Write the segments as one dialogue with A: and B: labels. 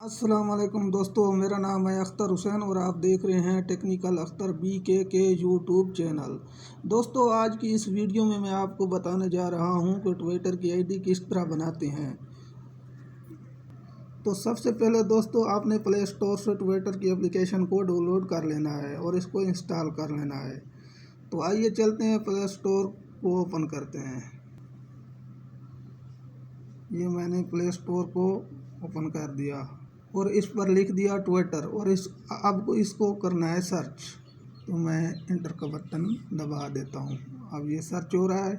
A: अस्सलाम वालेकुम दोस्तों, मेरा नाम है अख्तर हुसैन और आप देख रहे हैं technical Akhtar BKK YouTube channel. दोस्तों, आज की इस वीडियो में मैं आपको बताने जा रहा हूं कि ट्विटर की आईडी किस तरह बनाते हैं। तो सबसे पहले दोस्तों, आपने प्ले स्टोर से ट्विटर की एप्लीकेशन को डाउनलोड कर लेना है और इसको इंस्टॉल कर लेना है। तो आइए चलते हैं, प्ले स्टोर को ओपन करते हैं। ये मैंने प्ले स्टोर को ओपन कर दिया और इस पर लिख दिया ट्विटर और अब इसको करना है सर्च। तो मैं इंटर का बटन दबा देता हूँ। अब ये सर्च हो रहा है।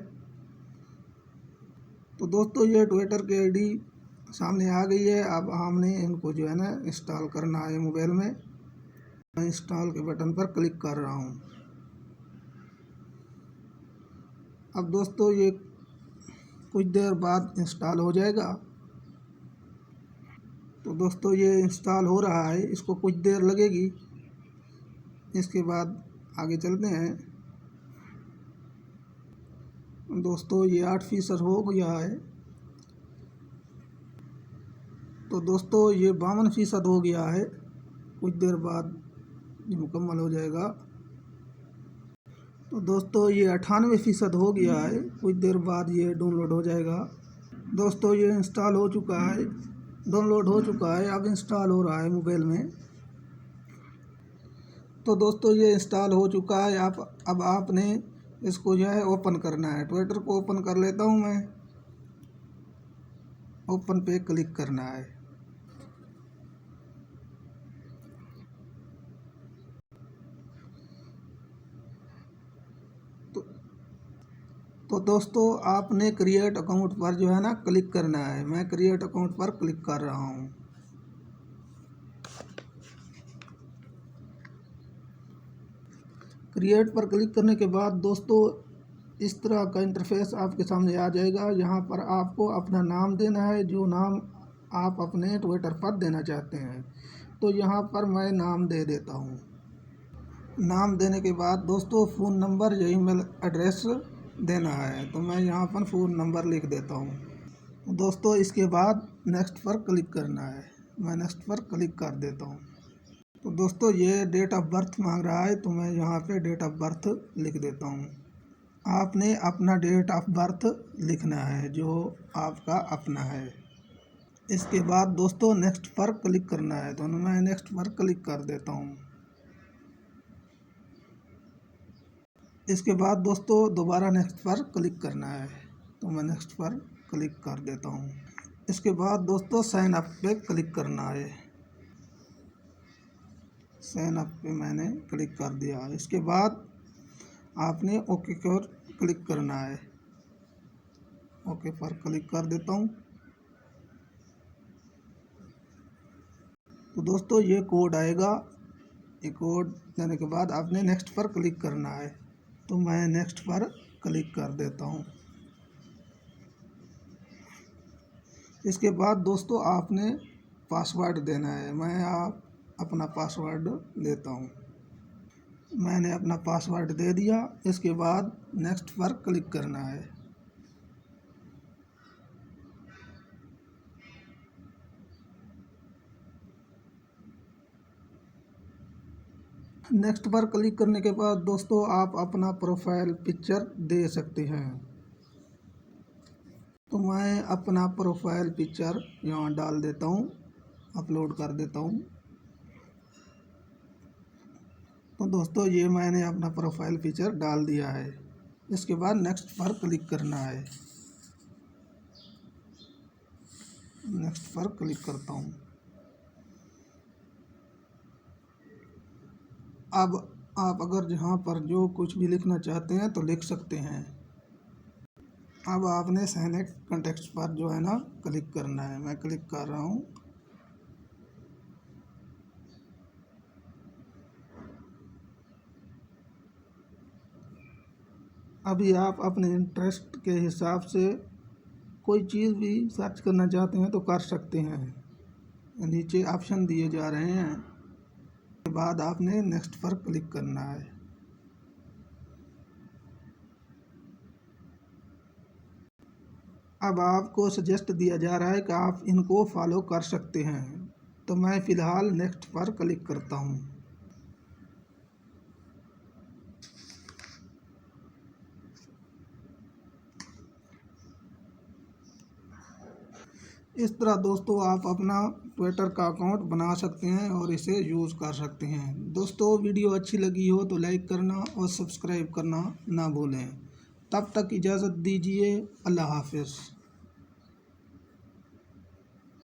A: तो दोस्तों, ये ट्विटर की आईडी सामने आ गई है। अब हमने इनको जो है ना इंस्टॉल करना है मोबाइल में। मैं इंस्टॉल के बटन पर क्लिक कर रहा हूँ। अब दोस्तों, ये कुछ देर बाद इंस्टॉल हो जाएगा। तो दोस्तों, ये इंस्टॉल हो रहा है, इसको कुछ देर लगेगी। इसके बाद आगे चलते हैं। दोस्तों, ये 8% हो गया है। तो दोस्तों, ये 52% हो गया है। कुछ देर बाद ये मुकम्मल हो जाएगा। तो दोस्तों, ये 98% हो गया है। कुछ देर बाद ये डाउनलोड हो जाएगा। दोस्तों, ये इंस्टॉल हो चुका है, डाउनलोड हो चुका है। अब इंस्टॉल हो रहा है मोबाइल में। तो दोस्तों, ये इंस्टॉल हो चुका है। अब आपने इसको जो है ओपन करना है। ट्विटर को ओपन कर लेता हूँ मैं। ओपन पे क्लिक करना है। तो दोस्तों, आपने क्रिएट अकाउंट पर जो है ना क्लिक करना है। मैं क्रिएट अकाउंट पर क्लिक कर रहा हूँ। क्रिएट पर क्लिक करने के बाद दोस्तों, इस तरह का इंटरफेस आपके सामने आ जाएगा। यहाँ पर आपको अपना नाम देना है, जो नाम आप अपने ट्विटर पर देना चाहते हैं। तो यहाँ पर मैं नाम दे देता हूँ। नाम देने के बाद दोस्तों, फ़ोन नंबर या ईमेल एड्रेस देना है। तो मैं यहाँ पर फ़ोन नंबर लिख देता हूँ। दोस्तों, इसके बाद नेक्स्ट पर क्लिक करना है। मैं नेक्स्ट पर क्लिक कर देता हूँ। तो दोस्तों, ये डेट ऑफ बर्थ मांग रहा है, तो मैं यहाँ पे डेट ऑफ बर्थ लिख देता हूँ। आपने अपना डेट ऑफ बर्थ लिखना है, जो आपका अपना है। इसके बाद दोस्तों, नेक्स्ट पर क्लिक करना है। तो मैं नेक्स्ट पर क्लिक कर देता हूँ। इसके बाद दोस्तों, दोबारा नेक्स्ट पर क्लिक करना है। तो मैं नेक्स्ट पर क्लिक कर देता हूँ। इसके बाद दोस्तों, साइन अप पे क्लिक करना है। साइन अप पे मैंने क्लिक कर दिया। इसके बाद आपने ओके पर क्लिक करना है। ओके पर क्लिक कर देता हूँ। तो दोस्तों, ये कोड आएगा। ये कोड देने के बाद आपने नेक्स्ट पर क्लिक करना है। तो मैं नेक्स्ट पर क्लिक कर देता हूँ। इसके बाद दोस्तों, आपने पासवर्ड देना है। मैं अपना पासवर्ड देता हूँ। मैंने अपना पासवर्ड दे दिया। इसके बाद नेक्स्ट पर क्लिक करना है। नेक्स्ट पर क्लिक करने के बाद दोस्तों, आप अपना प्रोफाइल पिक्चर दे सकते हैं। तो मैं अपना प्रोफाइल पिक्चर यहाँ डाल देता हूँ, अपलोड कर देता हूँ। तो दोस्तों, ये मैंने अपना प्रोफाइल पिक्चर डाल दिया है। इसके बाद नेक्स्ट पर क्लिक करना है। नेक्स्ट पर क्लिक करता हूँ। अब आप अगर जहाँ पर जो कुछ भी लिखना चाहते हैं तो लिख सकते हैं। अब आपने सेलेक्ट कॉन्टेक्स्ट पर जो है ना क्लिक करना है। मैं क्लिक कर रहा हूँ। अभी आप अपने इंटरेस्ट के हिसाब से कोई चीज़ भी सर्च करना चाहते हैं तो कर सकते हैं। नीचे ऑप्शन दिए जा रहे हैं। के बाद आपने नेक्स्ट पर क्लिक करना है। अब आपको सजेस्ट दिया जा रहा है कि आप इनको फॉलो कर सकते हैं। तो मैं फ़िलहाल नेक्स्ट पर क्लिक करता हूँ। इस तरह दोस्तों आप अपना ट्विटर का अकाउंट बना सकते हैं और इसे यूज़ कर सकते हैं। दोस्तों वीडियो अच्छी लगी हो तो लाइक करना और सब्सक्राइब करना ना भूलें। तब तक इजाज़त दीजिए। अल्लाह हाफ़िज़।